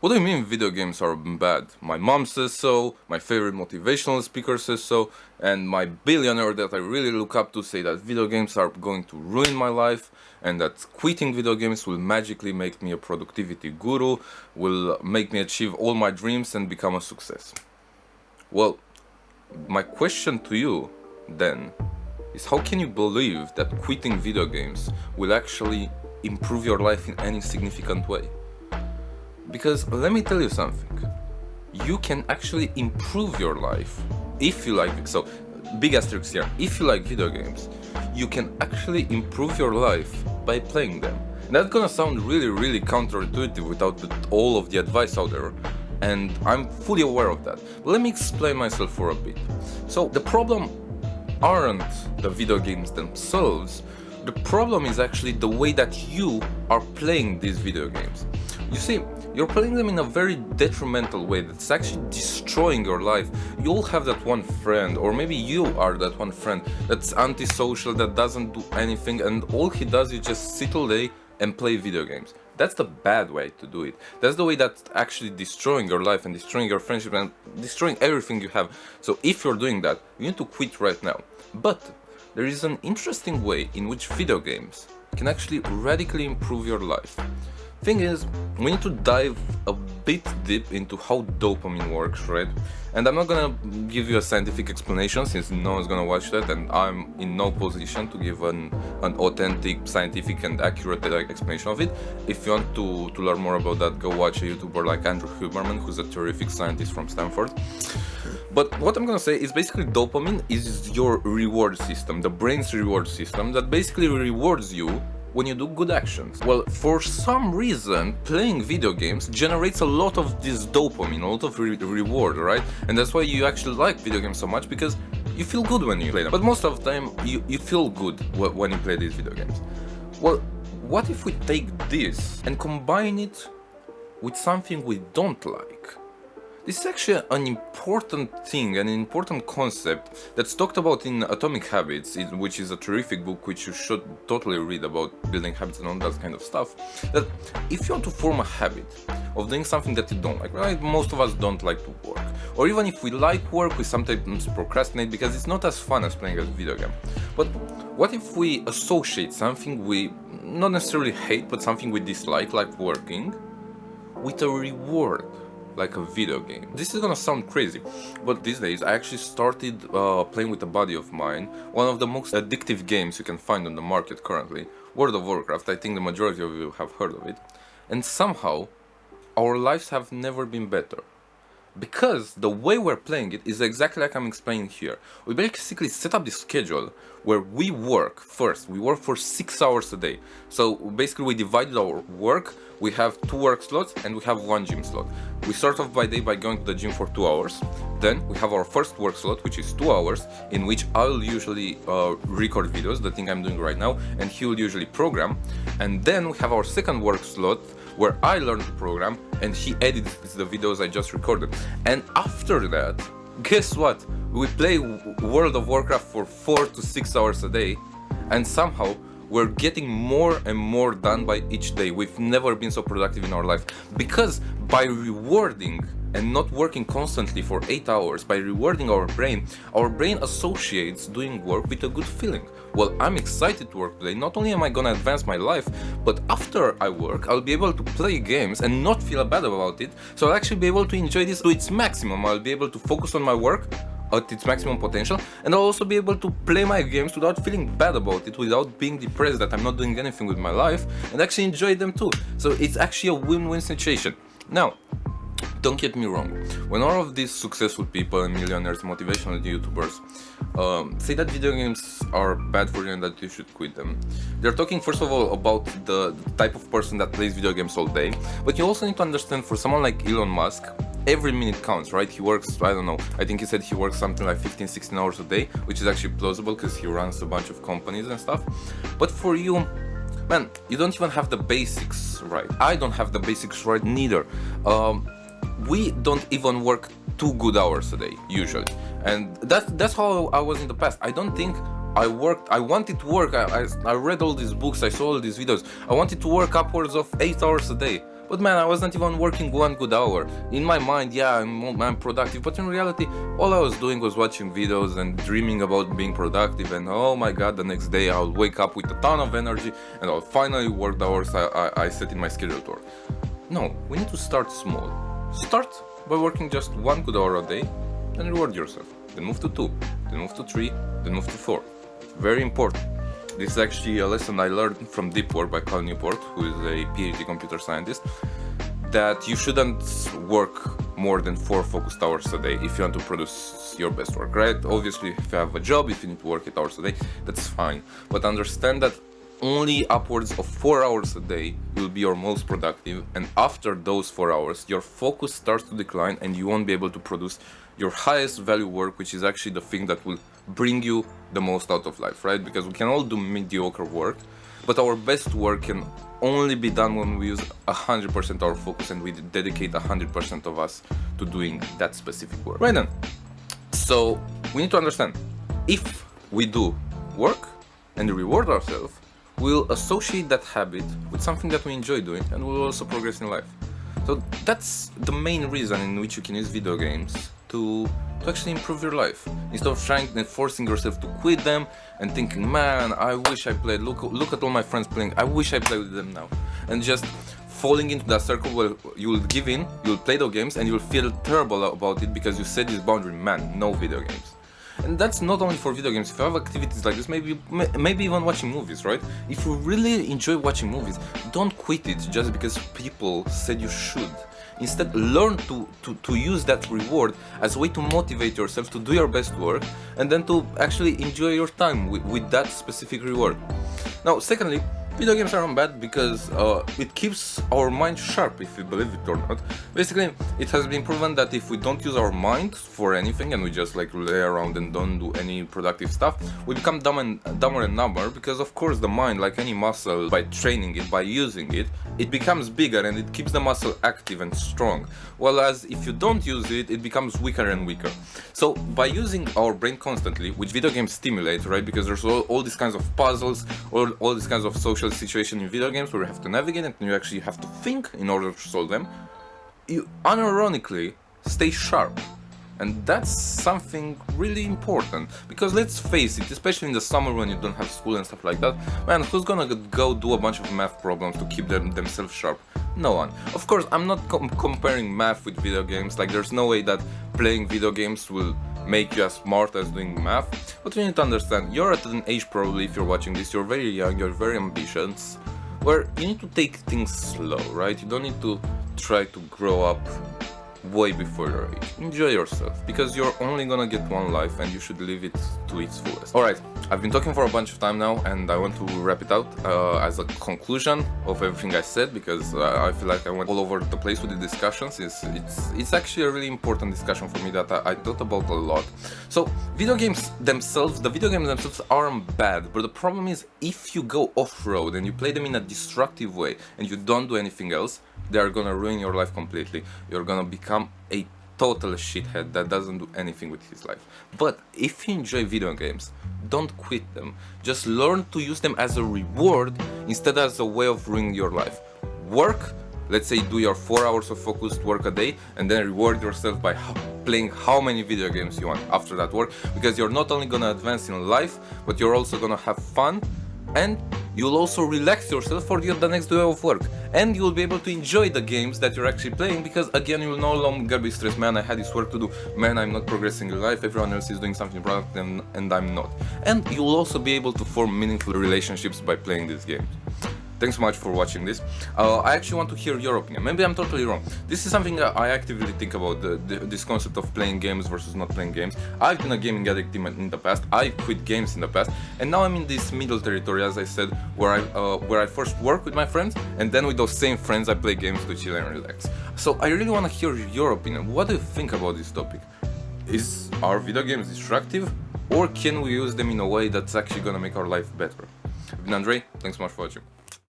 What do you mean video games are bad? My mom says so, my favorite motivational speaker says so, and my billionaire that I really look up to say that video games are going to ruin my life and that quitting video games will magically make me a productivity guru, will make me achieve all my dreams and become a success. Well, my question to you then is how can you believe that quitting video games will actually improve your life in any significant way? Because let me tell you something, you can actually improve your life if you like, so big asterisk here, if you like video games, you can actually improve your life by playing them. And that's gonna sound really counterintuitive without all of the advice out there, and I'm fully aware of that. But let me explain myself for a bit. So the problem aren't the video games themselves, the problem is actually the way that you are playing these video games. You see, you're playing them in a very detrimental way that's actually destroying your life. You'll have that one friend, or maybe you are that one friend that's antisocial, that doesn't do anything, and all he does is just sit all day and play video games. That's the bad way to do it. That's the way that's actually destroying your life and destroying your friendship and destroying everything you have. So if you're doing that, you need to quit right now. But there is an interesting way in which video games can actually radically improve your life. Thing is, we need to dive a bit deep into how dopamine works, right? And I'm not gonna give you a scientific explanation since no one's gonna watch that, and I'm in no position to give an authentic, scientific and accurate explanation of it. If you want to learn more about that, go watch a YouTuber like Andrew Huberman, who's a terrific scientist from Stanford. But what I'm gonna say is basically dopamine is your reward system, the brain's reward system that basically rewards you when you do good actions. Well, for some reason, playing video games generates a lot of this dopamine, a lot of reward, right? And that's why you actually like video games so much, because you feel good when you play them. But most of the time, you feel good when you play these video games. Well, what if we take this and combine it with something we don't like? This is actually an important thing, an important concept that's talked about in Atomic Habits, which is a terrific book which you should totally read about building habits and all that kind of stuff. That if you want to form a habit of doing something that you don't like, right? Most of us don't like to work. Or even if we like work, we sometimes procrastinate because it's not as fun as playing a video game. But what if we associate something we not necessarily hate, but something we dislike, like working, with a reward? Like a video game. This is gonna sound crazy, but these days I actually started playing with a buddy of mine, one of the most addictive games you can find on the market currently, World of Warcraft. I think the majority of you have heard of it. And somehow, our lives have never been better. Because the way we're playing it is exactly like I'm explaining here. We basically set up this schedule where we work first. We work for 6 hours a day. So basically we divided our work. We have 2 work slots and we have 1 gym slot. We start off by day by going to the gym for 2 hours. Then we have our first work slot, which is 2 hours, in which I'll usually record videos, the thing I'm doing right now, and he will usually program. And then we have our second work slot, where I learn to program and he edits the videos I just recorded. And after that, guess what? We play World of Warcraft for 4 to 6 hours a day, and somehow we're getting more and more done by each day. We've never been so productive in our life, because by rewarding and not working constantly for 8 hours, by rewarding our brain associates doing work with a good feeling. Well, I'm excited to work today. Not only am I gonna advance my life, but after I work, I'll be able to play games and not feel bad about it. So I'll actually be able to enjoy this to its maximum. I'll be able to focus on my work at its maximum potential, and I'll also be able to play my games without feeling bad about it, without being depressed that I'm not doing anything with my life, and actually enjoy them too. So it's actually a win-win situation. Now, don't get me wrong, when all of these successful people and millionaires, motivational YouTubers say that video games are bad for you and that you should quit them, they're talking first of all about the type of person that plays video games all day, but you also need to understand, for someone like Elon Musk, every minute counts, right? He works, I don't know, I think he said he works something like 15-16 hours a day, which is actually plausible because he runs a bunch of companies and stuff. But for you, man, you don't even have the basics right. I don't have the basics right neither. We don't even work 2 good hours a day usually, and that's how I was in the past. I don't think I wanted to work. I read all these books, I saw all these videos. I wanted to work upwards of 8 hours a day, But man, I was not even working 1 good hour. In my mind, yeah, I'm productive, but in reality, all I was doing was watching videos and dreaming about being productive, and oh my god, the next day I'll wake up with a ton of energy and I'll finally work the hours I set in my schedule to work. No, we need to start small. Start by working just 1 good hour a day, then reward yourself. Then move to 2, then move to 3, then move to 4. Very important. This is actually a lesson I learned from Deep Work by Cal Newport, who is a PhD computer scientist, that you shouldn't work more than 4 focused hours a day if you want to produce your best work, right? Obviously, if you have a job, if you need to work 8 hours a day, that's fine. But understand that only upwards of 4 hours a day will be your most productive, and after those 4 hours, your focus starts to decline and you won't be able to produce your highest value work, which is actually the thing that will bring you the most out of life, right? Because we can all do mediocre work, but our best work can only be done when we use 100% our focus and we dedicate 100% of us to doing that specific work. Right then, so we need to understand, if we do work and reward ourselves, we'll associate that habit with something that we enjoy doing, and we'll also progress in life. So that's the main reason in which you can use video games to actually improve your life, instead of trying and forcing yourself to quit them and thinking, man, I wish I played, look at all my friends playing, I wish I played with them now, and just falling into that circle where you will give in, you'll play those games and you'll feel terrible about it because you set this boundary, man, no video games. And that's not only for video games. If you have activities like this, maybe even watching movies, right? If you really enjoy watching movies, don't quit it just because people said you should. Instead, learn to use that reward as a way to motivate yourself to do your best work, and then to actually enjoy your time with that specific reward. Now, secondly, video games aren't bad because it keeps our mind sharp, if you believe it or not. Basically, it has been proven that if we don't use our mind for anything and we just like lay around and don't do any productive stuff, we become dumber and dumber, because of course the mind, like any muscle, by training it, by using it, it becomes bigger and it keeps the muscle active and strong. Whereas if you don't use it, it becomes weaker and weaker. So by using our brain constantly, which video games stimulate, right? Because there's all these kinds of puzzles, all these kinds of social situation in video games where you have to navigate and you actually have to think in order to solve them, you unironically stay sharp. And that's something really important, because let's face it, especially in the summer when you don't have school and stuff like that, man, who's gonna go do a bunch of math problems to keep themselves sharp? No one. Of course, I'm not comparing math with video games, like there's no way that playing video games will make you as smart as doing math, but you need to understand, you're at an age, probably if you're watching this, you're very young, you're very ambitious, where you need to take things slow, right? You don't need to try to grow up way before your age. Enjoy yourself, because you're only gonna get one life and you should live it to its fullest. Alright, I've been talking for a bunch of time now and I want to wrap it out as a conclusion of everything I said, because I feel like I went all over the place with the discussions. It's actually a really important discussion for me that I thought about a lot. So the video games themselves aren't bad, but the problem is, if you go off-road and you play them in a destructive way and you don't do anything else, they are gonna ruin your life completely. You're gonna become a total shithead that doesn't do anything with his life. But if you enjoy video games, don't quit them. Just learn to use them as a reward instead as a way of ruining your life. Work, let's say do your 4 hours of focused work a day, and then reward yourself by playing how many video games you want after that work, because you're not only gonna advance in life, but you're also gonna have fun, and you'll also relax yourself for the next day of work, and you'll be able to enjoy the games that you're actually playing, because again, you'll no longer be stressed, man, I had this work to do, man, I'm not progressing in life, everyone else is doing something productive and I'm not. And you'll also be able to form meaningful relationships by playing these games. Thanks so much for watching this. I actually want to hear your opinion. Maybe I'm totally wrong. This is something I actively think about, this concept of playing games versus not playing games. I've been a gaming addict in the past. I quit games in the past, and now I'm in this middle territory, as I said, where I first work with my friends, and then with those same friends I play games to chill and relax. So I really want to hear your opinion. What do you think about this topic? Are video games destructive, or can we use them in a way that's actually gonna make our life better? I've been Andre. Thanks so much for watching.